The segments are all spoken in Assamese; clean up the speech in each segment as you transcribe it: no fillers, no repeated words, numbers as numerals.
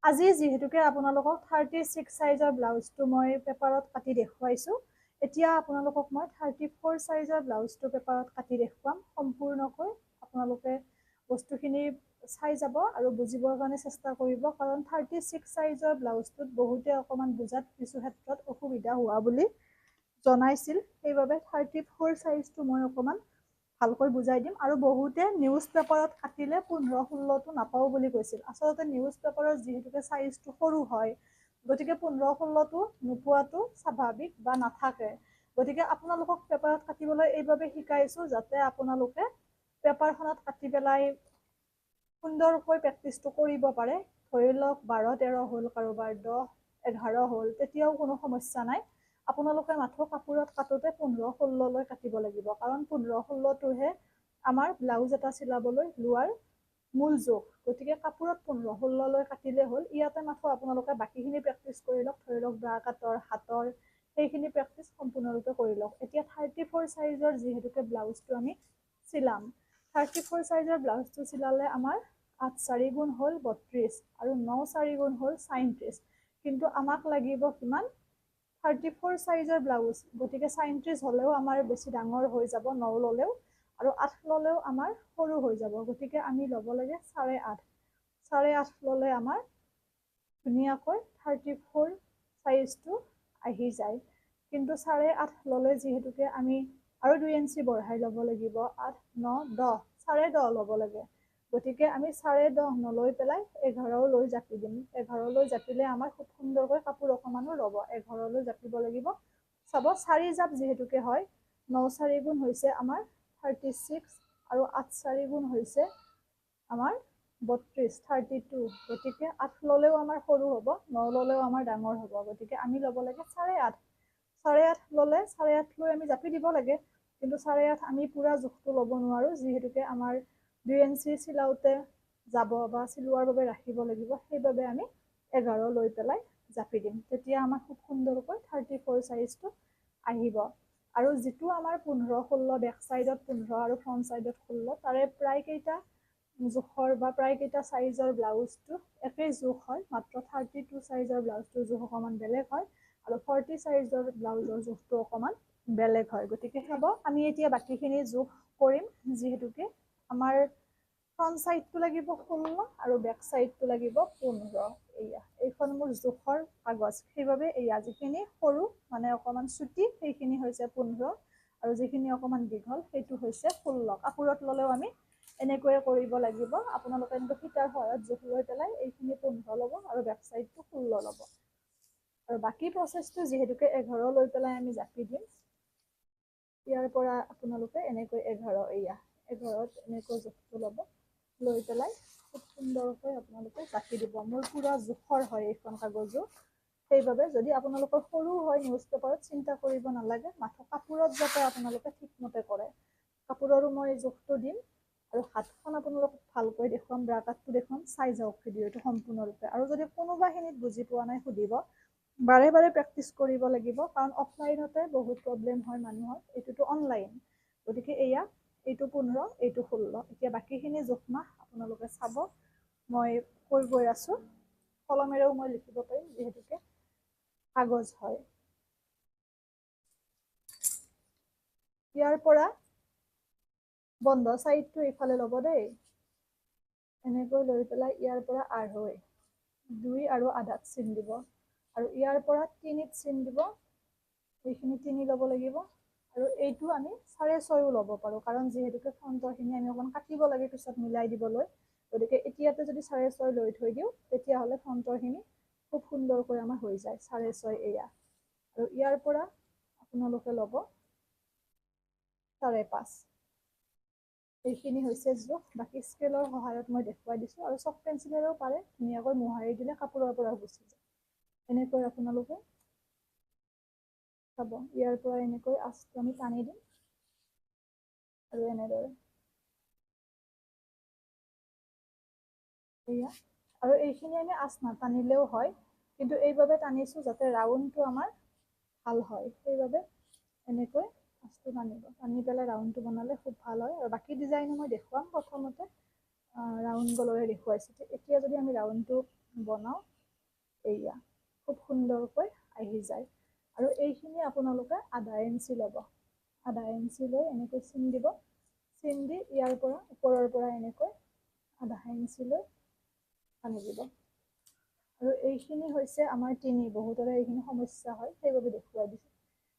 আজি যিহেতুকে আপোনালোকক 36 সাইজৰ ব্লাউজটো মই পেপাৰত কাটি দেখুৱাইছো, এতিয়া আপোনালোকক মই 34 সাইজৰ ব্লাউজটো পেপাৰত কাটি দেখুৱাম। সম্পূৰ্ণকৈ আপোনালোকে বস্তুখিনি চাই যাব আৰু বুজিবৰ কাৰণে চেষ্টা কৰিব, কাৰণ 36 সাইজৰ ব্লাউজটোত বহুতে অকণমান বুজাত কিছু ক্ষেত্ৰত অসুবিধা হোৱা বুলি জনাইছিল। সেইবাবে 34 সাইজটো মই অকণমান ভালকৈ বুজাই দিম। আৰু বহুতে নিউজ পেপাৰত কাটিলে 15-16টো নাপাওঁ বুলি কৈছিল। আচলতে নিউজ পেপাৰৰ যিহেতুকে সাইজটো সৰু হয়, গতিকে 15-16টো নোপোৱাটো স্বাভাৱিক বা নাথাকে। গতিকে আপোনালোকক পেপাৰত কাটিবলৈ এইবাবে শিকাইছো যাতে আপোনালোকে পেপাৰখনত কাটি পেলাই সুন্দৰকৈ প্ৰেক্টিচটো কৰিব পাৰে। ধৰি লওক 12-13 হ'ল, কাৰোবাৰ 10-11 হ'ল, তেতিয়াও কোনো সমস্যা নাই। আপোনালোকে মাথো কাপোৰত কাটোতে 15-16লৈ কাটিব লাগিব, কাৰণ 15-16টোহে আমাৰ ব্লাউজ এটা চিলাবলৈ লোৱাৰ মূল জোখ। গতিকে কাপোৰত 15-16লৈ কাটিলে হ'ল। ইয়াতে মাথো আপোনালোকে বাকীখিনি প্ৰেক্টিচ কৰি লওক। ধৰি লওক ব্ৰা কাটৰ, হাতৰ সেইখিনি প্ৰেক্টিচ সম্পূৰ্ণৰূপে কৰি লওক। এতিয়া 34 সাইজৰ যিহেতুকে ব্লাউজটো আমি চিলাম, 34 সাইজৰ ব্লাউজটো চিলালে আমাৰ 8-4 গুণ হ'ল 32 আৰু 9-4 গুণ হ'ল 37। কিন্তু আমাক লাগিব কিমান? 34 সাইজৰ ব্লাউজ। গতিকে 37 হ'লেও আমাৰ বেছি ডাঙৰ হৈ যাব 9 ল'লেও, আৰু 8 ল'লেও আমাৰ সৰু হৈ যাব। গতিকে আমি ল'ব লাগে 8.5। 8.5 ল'লে আমাৰ ধুনীয়াকৈ 34 সাইজটো আহি যায়। কিন্তু 8.5 ল'লে যিহেতুকে আমি আৰু 2 ইঞ্চি বঢ়াই ল'ব লাগিব, 8, 9, 10, 10.5 ল'ব লাগে। গতিকে আমি 10.5 নলৈ পেলাই 11 লৈ জাপি দিম। 11 লৈ জাপিলে আমাৰ খুব সুন্দৰকৈ কাপোৰ অকমানো ৰ'ব। 11 লৈ জাপিব লাগিব। চাব 4 জাপ যিহেতুকে হয়, 9-4 গুণ হৈছে আমাৰ 36 আৰু 8-4 গুণ হৈছে আমাৰ 32, 32। গতিকে 8 ল'লেও আমাৰ সৰু হ'ব, 9 ল'লেও আমাৰ ডাঙৰ হ'ব। গতিকে আমি ল'ব লাগে 8.5। 8.5 ল'লে 8.5 লৈ আমি জাপি দিব লাগে। কিন্তু 8.5 আমি পুৰা জোখটো ল'ব নোৱাৰো, যিহেতুকে আমাৰ 2 ইঞ্চি চিলাওতে যাব বা চিলোৱাৰ বাবে ৰাখিব লাগিব। সেইবাবে আমি 11 লৈ পেলাই জাপি দিম। তেতিয়া আমাৰ খুব সুন্দৰকৈ 34 সাইজটো আহিব। আৰু যিটো আমাৰ 15-16 বেক চাইডত 15 আৰু ফ্ৰণ্ট চাইডত 16, তাৰে প্ৰায় কেইটা জোখৰ বা প্ৰায় কেইটা সাইজৰ ব্লাউজটো একেই জোখ হয়, মাত্ৰ 32 সাইজৰ ব্লাউজটোৰ জোখ অকণমান বেলেগ হয় আৰু 40 সাইজৰ ব্লাউজৰ জোখটো অকণমান বেলেগ হয়। গতিকে চাব, আমি এতিয়া বাকীখিনি জোখ কৰিম। যিহেতুকে আমাৰ ফ্ৰণ্ট চাইডটো লাগিব 16 আৰু বেক চাইডটো লাগিব 15। এইখন মোৰ জোখৰ কাগজ। সেইবাবে এয়া যিখিনি সৰু মানে অকণমান চুটি সেইখিনি হৈছে 15 আৰু যিখিনি অকণমান দীঘল সেইটো হৈছে 16। কাপোৰত ল'লেও আমি এনেকৈয়ে কৰিব লাগিব। আপোনালোকে কিন্তু ফিটাৰ সহায়ত জোখ লৈ পেলাই এইখিনি 15 ল'ব আৰু বেক চাইডটো 16 ল'ব। আৰু বাকী প্ৰচেছটো যিহেতুকে 11 লৈ পেলাই আমি জাপি দিম, ইয়াৰ পৰা আপোনালোকে এনেকৈ 11, 11ত এনেকৈ জোখটো ল'ব। লৈ পেলাই খুব সুন্দৰকৈ আপোনালোকে জাপি দিব। মোৰ পুৰা জোখৰ হয় এইখন কাগজো। সেইবাবে যদি আপোনালোকৰ সৰু হয় নিউজ পেপাৰত চিন্তা কৰিব নালাগে, মাথো কাপোৰত যাতে আপোনালোকে ঠিকমতে কৰে। কাপোৰৰো মই জোখটো দিম আৰু হাতখন আপোনালোকক ভালকৈ দেখুৱাম। ব্ৰা কাটটো দেখুৱাম, চাই যাওক ভিডিঅ'টো সম্পূৰ্ণৰূপে। আৰু যদি কোনোবাখিনিত বুজি পোৱা নাই সুধিব। বাৰে বাৰে প্ৰেক্টিচ কৰিব লাগিব, কাৰণ অফলাইনতে বহুত প্ৰব্লেম হয় মানুহৰ। এইটোতো অনলাইন। গতিকে এইটো 15, এইটো 16। এতিয়া বাকীখিনি জোখ মাখ আপোনালোকে চাব। মই কৈ গৈ আছো, কলমেৰেও মই লিখিব পাৰিম যিহেতুকে কাগজ হয়। ইয়াৰ পৰা বন্ধ চাইডটো এইফালে ল'ব দেই। এনেকৈ লৈ পেলাই ইয়াৰ পৰা আঢ়ৈ, 2 আৰু আধাত চিন দিব। আৰু ইয়াৰ পৰা 3ত চিন দিব। এইখিনি 3 ল'ব লাগিব। আৰু এইটো আমি 6.5 ল'ব পাৰো, কাৰণ যিহেতুকে ফ্ৰণ্টৰখিনি আমি অকণমান কাটিব লাগে পিছত মিলাই দিবলৈ। গতিকে এতিয়াতে যদি 6.5 লৈ থৈ দিওঁ, তেতিয়াহ'লে ফ্ৰণ্টৰখিনি খুব সুন্দৰকৈ আমাৰ হৈ যায়। 6.5 এয়া। আৰু ইয়াৰ পৰা আপোনালোকে ল'ব 5.5। এইখিনি হৈছে জোখ। বাকী স্কেলৰ সহায়ত মই দেখুৱাই দিছোঁ, আৰু চক পেঞ্চিলেৰেও পাৰে, ধুনীয়াকৈ মোহাৰি দিলে কাপোৰৰ পৰা গুচি যায়। এনেকৈ আপোনালোকে চাব। ইয়াৰ পৰা এনেকৈ আঁচটো আমি টানি দিম আৰু এনেদৰে আৰু এইখিনি আমি আঁচ নাটানিলেও হয়, কিন্তু এইবাবে টানিছোঁ যাতে ৰাউণ্ডটো আমাৰ ভাল হয়। সেইবাবে এনেকৈ আঁচটো টানিব। টানি পেলাই ৰাউণ্ডটো বনালে খুব ভাল হয়। আৰু বাকী ডিজাইনো মই দেখুৱাম। প্ৰথমতে ৰাউণ্ড গলৰে দেখুৱাইছোঁ। এতিয়া যদি আমি ৰাউণ্ডটো বনাওঁ, এইয়া খুব সুন্দৰকৈ আহি যায়। আৰু এইখিনি আপোনালোকে আধা ইঞ্চি ল'ব, আধা ইঞ্চি লৈ এনেকৈ চিন দিব, চিন দি ইয়াৰ পৰা ওপৰৰ পৰা এনেকৈ আধা ইঞ্চি লৈ আনি দিব। আৰু এইখিনি হৈছে আমাৰ তিনি, বহুতৰে এইখিনি সমস্যা হয় সেইবাবে দেখুৱাই দিছোঁ।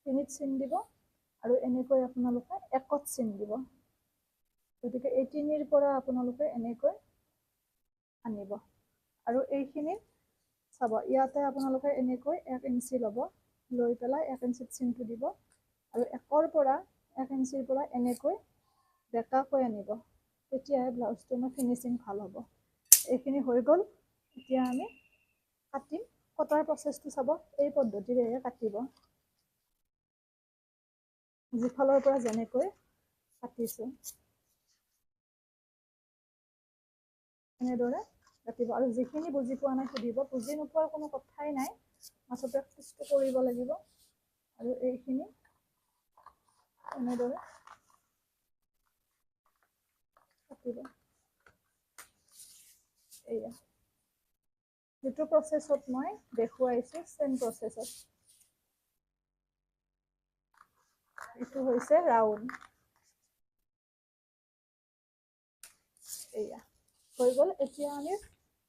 তিনিত চিন দিব আৰু এনেকৈ আপোনালোকে একত চিন দিব। গতিকে এই তিনিৰ পৰা আপোনালোকে এনেকৈ আনিব। আৰু এইখিনি চাব, ইয়াতে আপোনালোকে এনেকৈ 1 ইঞ্চি ল'ব, লৈ পেলাই 1 ইঞ্চিত চিনটো দিব আৰু 1ৰ পৰা 1 ইঞ্চিৰ পৰা এনেকৈ বেকাকৈ আনিব, তেতিয়াহে ব্লাউজটো আমাৰ ফিনিচিং ভাল হ'ব। এইখিনি হৈ গ'ল। এতিয়া আমি কাটিম। কটাৰ প্ৰচেছটো চাব, এই পদ্ধতিৰেহে কাটিব, যিফালৰ পৰা যেনেকৈ কাটিছোঁ এনেদৰে কাটিব। আৰু যিখিনি বুজি পোৱা নাই সুধিব, বুজি নোপোৱাৰ কোনো কথাই নাই, মাত্ৰ প্ৰেক্টিচটো কৰিব লাগিব। আৰু এইখিনি এনেদৰে কাটিব। এইয়া যিটো প্ৰচেছত মই দেখুৱাইছোঁ চেম প্ৰচেছত, এইটো হৈছে ৰাউণ্ড। এইয়া হৈ গ'ল। এতিয়া আমি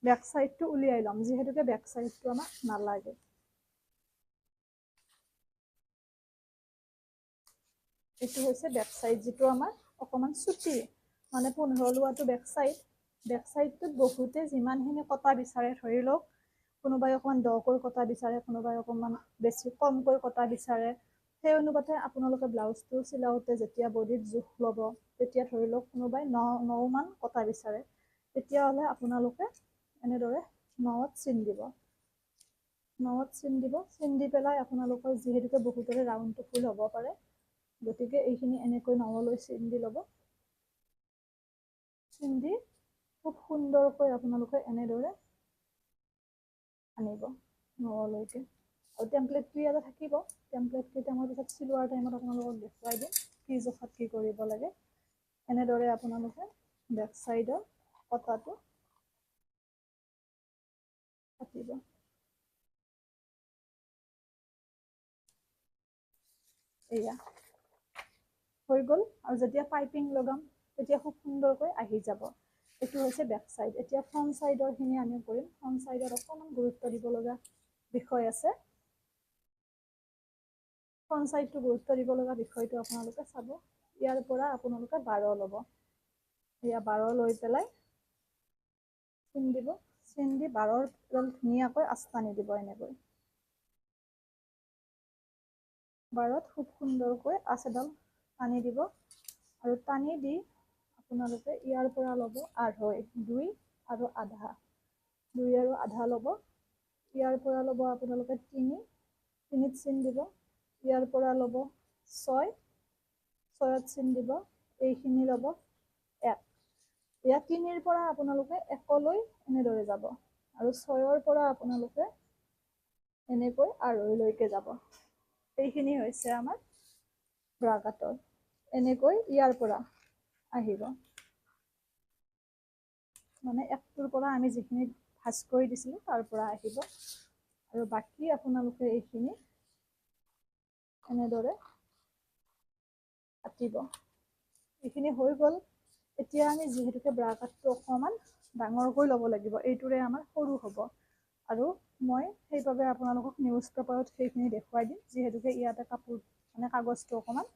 বেক চাইডটো উলিয়াই ল'ম, যিহেতুকে বেক চাইডটো আমাক নালাগে। এইটো হৈছে বেক চাইড, যিটো আমাৰ অকণমান চুটি, মানে 15 লোৱাটো বেক চাইড। বেক চাইডটোত বহুতে যিমানখিনি কটা বিচাৰে, ধৰি লওক কোনোবাই অকণমান দকৈ কটা বিচাৰে, কোনোবাই অকণমান বেছি কমকৈ কটা বিচাৰে, সেই অনুপাতে আপোনালোকে ব্লাউজটো চিলাওঁতে যেতিয়া বডিত জোখ ল'ব, তেতিয়া ধৰি লওক কোনোবাই 9 মান কটা বিচাৰে, তেতিয়াহ'লে আপোনালোকে এনেদৰে 9ত চিন দিব। 9ত চিন দিব, চিন দি পেলাই আপোনালোকৰ যিহেতুকে বহুতৰে ৰাউণ্ডটো ফুল হ'ব পাৰে, গতিকে এইখিনি এনেকৈ 9লৈ চিন দি ল'ব। চিন দি খুব সুন্দৰকৈ আপোনালোকে এনেদৰে আনিব 9লৈকে। আৰু টেমপ্লেটটো ইয়াতে থাকিব, টেমপ্লেটকেইটা মই পিছত চিলোৱাৰ টাইমত আপোনালোকক দেখুৱাই দিম কি জোখত কি কৰিব লাগে। এনেদৰে আপোনালোকে বেক চাইডৰ কটাটো কাটিব। এয়া হৈ গ'ল। আৰু যেতিয়া পাইপিং লগাম তেতিয়া খুব সুন্দৰকৈ আহি যাব। এইটো হৈছে বেক চাইড। এতিয়া ফ্ৰণ্ট চাইডৰখিনি আমি কৰিম। ফ্ৰণ্ট চাইডত অকণমান গুৰুত্ব দিব লগা বিষয় আছে। ফ্ৰণ্ট চাইডটো গুৰুত্ব দিব লগা বিষয়টো আপোনালোকে চাব। ইয়াৰ পৰা আপোনালোকে 12 ল'ব, এয়া 12 লৈ পেলাই চিন দিব, চিন দি 12ৰ ধুনীয়াকৈ আস্তানি দিব। এনেকৈ 12ত খুব সুন্দৰকৈ আঁচ এডাল টানি দিব। আৰু টানি দি আপোনালোকে ইয়াৰ পৰা ল'ব 2.5, 2 আৰু আধা, 2 আৰু আধা ল'ব। ইয়াৰ পৰা ল'ব আপোনালোকে 3, 3ত চিন দিব। ইয়াৰ পৰা ল'ব 6, 6ত চিন দিব। এইখিনি ল'ব 1, এয়া 3ৰ পৰা আপোনালোকে 1লৈ এনেদৰে যাব। আৰু 6ৰ পৰা আপোনালোকে এনেকৈ 2.5লৈকে যাব। এইখিনি হৈছে আমাৰ ব্ৰা কাটৰ। এনেকৈ ইয়াৰ পৰা আহিব, মানে 1টোৰ পৰা আমি যিখিনি ভাঁজ কৰি দিছিলোঁ তাৰ পৰা আহিব। আৰু বাকী আপোনালোকে এইখিনি এনেদৰে কাটিব। এইখিনি হৈ গ'ল। এতিয়া আমি যিহেতুকে ব্ৰা কাটটো অকণমান ডাঙৰকৈ ল'ব লাগিব, এইটোৰে আমাৰ সৰু হ'ব। আৰু মই সেইবাবে আপোনালোকক নিউজ পেপাৰত সেইখিনি দেখুৱাই দিম, যিহেতুকে ইয়াতে কাপোৰ মানে কাগজটো অকণমান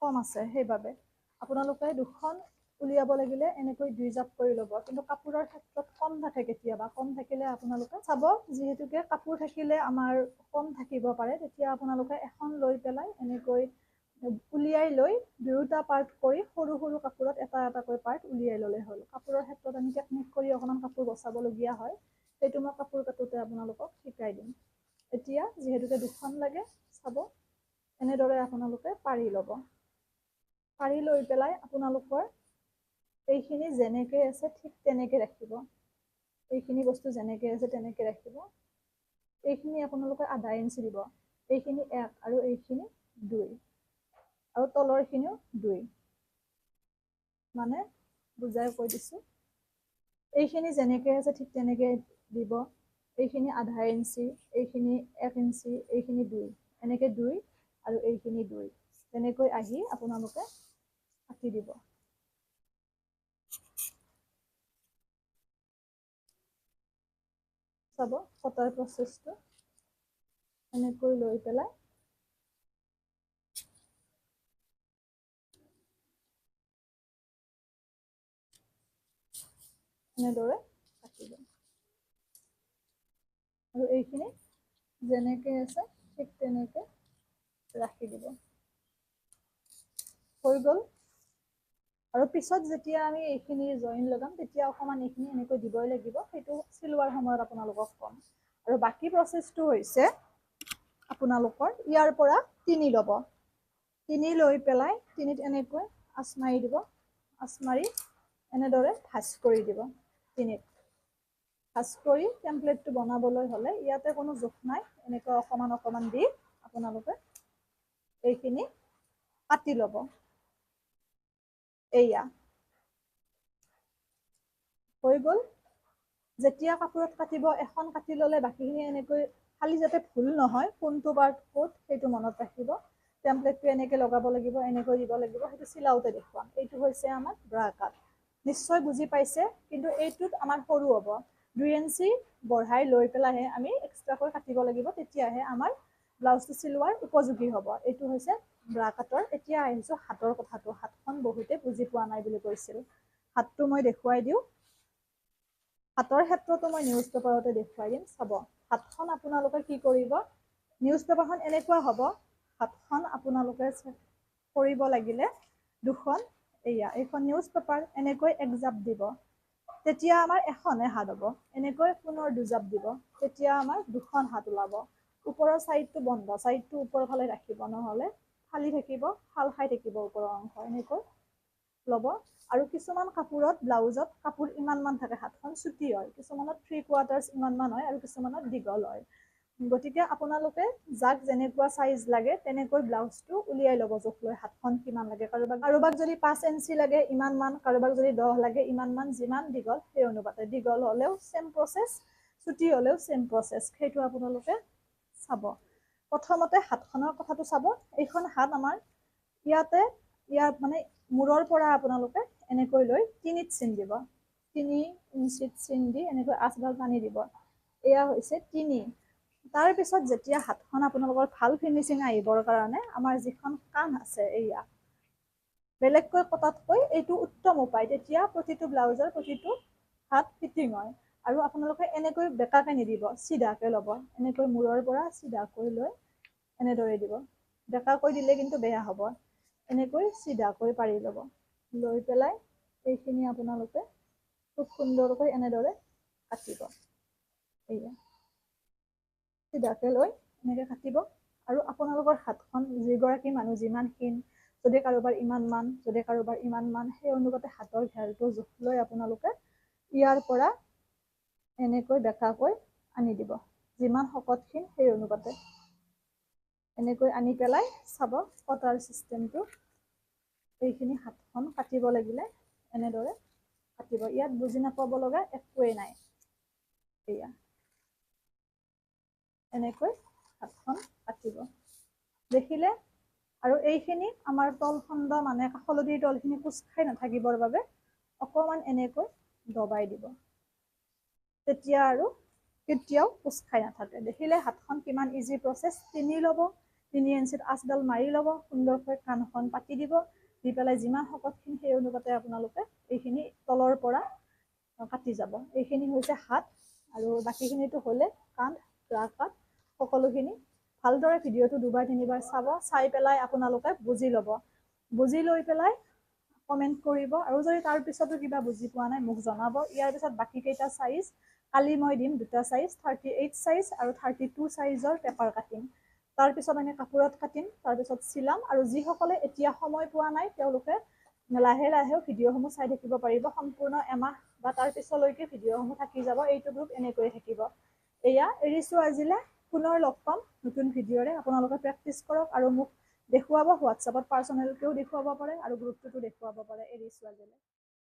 কম আছে। সেইবাবে আপোনালোকে 2খন উলিয়াব লাগিলে এনেকৈ 2 জাপ কৰি ল'ব। কিন্তু কাপোৰৰ ক্ষেত্ৰত কম থাকে, কেতিয়াবা কম থাকিলে আপোনালোকে চাব, যিহেতুকে কাপোৰ থাকিলে আমাৰ কম থাকিব পাৰে, তেতিয়া আপোনালোকে এখন লৈ পেলাই এনেকৈ উলিয়াই লৈ 2টা পাৰ্ট কৰি সৰু সৰু কাপোৰত এটা এটাকৈ পাৰ্ট উলিয়াই ল'লে হ'ল। কাপোৰৰ ক্ষেত্ৰত আমি টেকনিক কৰি অকণমান কাপোৰ বচাবলগীয়া হয়, সেইটো মই কাপোৰ কাটোতে আপোনালোকক শিকাই দিম। এতিয়া যিহেতুকে 2খন লাগে, চাব এনেদৰে আপোনালোকে পাৰি ল'ব। পাৰি লৈ পেলাই আপোনালোকৰ এইখিনি যেনেকে আছে ঠিক তেনেকে ৰাখিব। এইখিনি বস্তু যেনেকে আছে তেনেকে ৰাখিব। এইখিনি আপোনালোকে আধা ইঞ্চি দিব, এইখিনি 1 আৰু এইখিনি 2, আৰু তলৰ খিনিও 2, মানে বুজাই কৈ দিছোঁ। এইখিনি যেনেকে আছে ঠিক তেনেকে দিব। এইখিনি আধা ইঞ্চি, এইখিনি 1 ইঞ্চি, এইখিনি 2, এনেকৈ 2 আৰু এইখিনি 2, তেনেকৈ আহি আপোনালোকে কাটি দিব। চাব কটাৰ প্ৰচেছটো এনেকৈ লৈ পেলাই এনেদৰে কাটিব। আৰু এইখিনি যেনেকৈ আছে ঠিক তেনেকৈ ৰাখি দিব। হৈ গ'ল। আৰু পিছত যেতিয়া আমি এইখিনি জইন লগাম তেতিয়া অকণমান এইখিনি এনেকৈ দিবই লাগিব, সেইটো চিলোৱাৰ সময়ত আপোনালোকক ক'ম। আৰু বাকী প্ৰচেছটো হৈছে আপোনালোকৰ ইয়াৰ পৰা 3 ল'ব, 3 লৈ পেলাই 3ত এনেকৈ আঁচ মাৰি দিব, আঁচ মাৰি এনেদৰে ভাঁজ কৰি দিব। 3ত ভাঁজ কৰি টেমপ্লেটটো বনাবলৈ হ'লে ইয়াতে কোনো জোখ নাই, এনেকৈ অকণমান অকণমান দি আপোনালোকে এইখিনি কাটি ল'ব। এয়া হৈ গ'ল। যেতিয়া কাপোৰত কাটিব, এখন কাটি ল'লে বাকীখিনি এনেকৈ খালি যাতে ভুল নহয় কোনটো পাৰ্ট ক'ত সেইটো মনত ৰাখিব। টেমপ্লেটটো এনেকৈ লগাব লাগিব, এনেকৈ দিব লাগিব, সেইটো চিলাওতে দেখুৱাম। এইটো হৈছে আমাৰ ব্ৰা কাট। নিশ্চয় বুজি পাইছে, কিন্তু এইটোত আমাৰ সৰু হ'ব। 2 ইঞ্চি বঢ়াই লৈ পেলাইহে আমি এক্সট্ৰাকৈ কাটিব লাগিব, তেতিয়াহে আমাৰ ব্লাউজটো চিলোৱাৰ উপযোগী হ'ব। এইটো হৈছে ব্ৰা কাটৰ। এতিয়া আহিছোঁ হাতৰ কথাটো। হাতখন বহুতে বুজি পোৱা নাই বুলি কৈছিল। হাতটো মই দেখুৱাই দিওঁ। হাতৰ ক্ষেত্ৰতো মই নিউজ পেপাৰতে দেখুৱাই দিম। চাব, হাতখন আপোনালোকে কি কৰিব, নিউজ পেপাৰখন এনেকুৱা হ'ব, হাতখন আপোনালোকে কৰিব লাগিলে দুখন, এইখন নিউজ পেপাৰ এনেকৈ একজাপ দিব, তেতিয়া আমাৰ এখনে হাত হ'ব। এনেকৈ পুনৰ দুজাপ দিব, তেতিয়া আমাৰ 2খন হাত ওলাব। ওপৰৰ ছাইডটো বন্ধ, ছাইডটো ওপৰৰ ফালে ৰাখিব, নহ'লে ফালি থাকিব, ফাল খাই থাকিব ওপৰৰ অংশ। এনেকৈ ল'ব। আৰু কিছুমান কাপোৰত, ব্লাউজত কাপোৰ ইমানমান থাকে, হাতখন চুটি হয়, কিছুমানত 3/4 ইমানমান হয় আৰু কিছুমানত দীঘল হয়। গতিকে আপোনালোকে যাক যেনেকুৱা চাইজ লাগে তেনেকৈ ব্লাউজটো উলিয়াই ল'ব জোখ লৈ, হাতখন কিমান লাগে। কাৰোবাক যদি 5 ইঞ্চি লাগে ইমানমান, কাৰোবাক যদি 10 লাগে ইমানমান, যিমান দীঘল সেই অনুপাতে। দীঘল হ'লেও চেম প্ৰচেছ, চুটি হ'লেও চেম প্ৰচেছ, সেইটো আপোনালোকে চাব। প্ৰথমতে হাতখনৰ কথাটো চাব। এইখন হাত আমাৰ ইয়াৰ মানে মূৰৰ পৰা আপোনালোকে এনেকৈ লৈ 3ত চিন দিব, 3 ইঞ্চিত চিন দি এনেকৈ আঁচডাল টানি দিব। এয়া হৈছে 3। তাৰপিছত যেতিয়া হাতখন আপোনালোকৰ ভাল ফিনিচিং আহিবৰ কাৰণে আমাৰ যিখন কাণ আছে, এয়া বেলেগকৈ কটাতকৈ এইটো উত্তম উপায়। তেতিয়া প্ৰতিটো ব্লাউজৰ প্ৰতিটো হাত ফিটিং হয়। আৰু আপোনালোকে এনেকৈ বেকাকৈ নিদিব, চিধাকৈ ল'ব। এনেকৈ মূৰৰ পৰা চিধাকৈ লৈ এনেদৰে দিব। বেকাকৈ দিলে কিন্তু বেয়া হ'ব। এনেকৈ চিধাকৈ পাৰি ল'ব। লৈ পেলাই এইখিনি আপোনালোকে খুব সুন্দৰকৈ এনেদৰে কাটিব। এয়া চিধাকৈ লৈ এনেকৈ কাটিব। আৰু আপোনালোকৰ হাতখন যিগৰাকী মানুহ যিমান ক্ষীণ, যদি কাৰোবাৰ ইমানমান, যদি কাৰোবাৰ ইমানমান, সেই অনুপাতে হাতৰ ঘেৰটো জোখ লৈ আপোনালোকে ইয়াৰ পৰা এনেকৈ বেকাকৈ আনি দিব, যিমান শকত ক্ষীণ সেই অনুপাতে। এনেকৈ আনি পেলাই চাব কটাৰ চিষ্টেমটো। এইখিনি হাতখন কাটিব লাগিলে এনেদৰে কাটিব। ইয়াত বুজি নাপাব লগা একোৱেই নাই। এয়া এনেকৈ হাতখন কাটিব, দেখিলে? আৰু এইখিনি আমাৰ তলখণ্ড মানে কাষলতিৰ তলখিনি কোচ খাই নাথাকিবৰ বাবে অকণমান এনেকৈ দবাই দিব, তেতিয়া আৰু কেতিয়াও কোচ খাই নাথাকে। দেখিলে হাতখন কিমান ইজি প্ৰচেছ। 3 ল'ব, 3 ইঞ্চিত আঁচডাল মাৰি ল'ব, সুন্দৰকৈ কাণখন পাতি দিব, দি পেলাই যিমান শকতখিনি সেই অনুপাতে আপোনালোকে এইখিনি তলৰ পৰা কাটি যাব। এইখিনি হৈছে হাত, আৰু বাকীখিনিতো হ'লে কান্ধ, ব্ৰা কাট, সকলোখিনি। ভালদৰে ভিডিঅ'টো 2বাৰ 3বাৰ চাব, চাই পেলাই আপোনালোকে বুজি ল'ব। বুজি লৈ পেলাই কমেণ্ট কৰিব। আৰু যদি তাৰ পিছতো কিবা বুজি পোৱা নাই মোক জনাব। ইয়াৰ পিছত বাকীকেইটা চাইজ কালি মই দিম, 2টা চাইজ, 38 চাইজ আৰু 32 চাইজৰ পেপাৰ কাটিম। তাৰপিছত আমি কাপোৰত কাটিম, তাৰপিছত চিলাম। আৰু যিসকলে এতিয়া সময় পোৱা নাই তেওঁলোকে লাহে লাহে ভিডিঅ'সমূহ চাই থাকিব পাৰিব। সম্পূৰ্ণ এমাহ বা তাৰ পিছলৈকে ভিডিঅ'সমূহ থাকি যাব। এইটো গ্ৰুপ এনেকৈয়ে থাকিব। এয়া এৰিছোঁ আজিলে। পুনৰ লগ পাম নতুন ভিডিঅ'ৰে। আপোনালোকে প্ৰেক্টিছ কৰক আৰু মোক দেখুৱাব। হোৱাটছএপত পাৰ্চনেলকৈও দেখুৱাব পাৰে আৰু গ্ৰুপটোতো দেখুৱাব পাৰে। এৰিছোঁ আজিলে।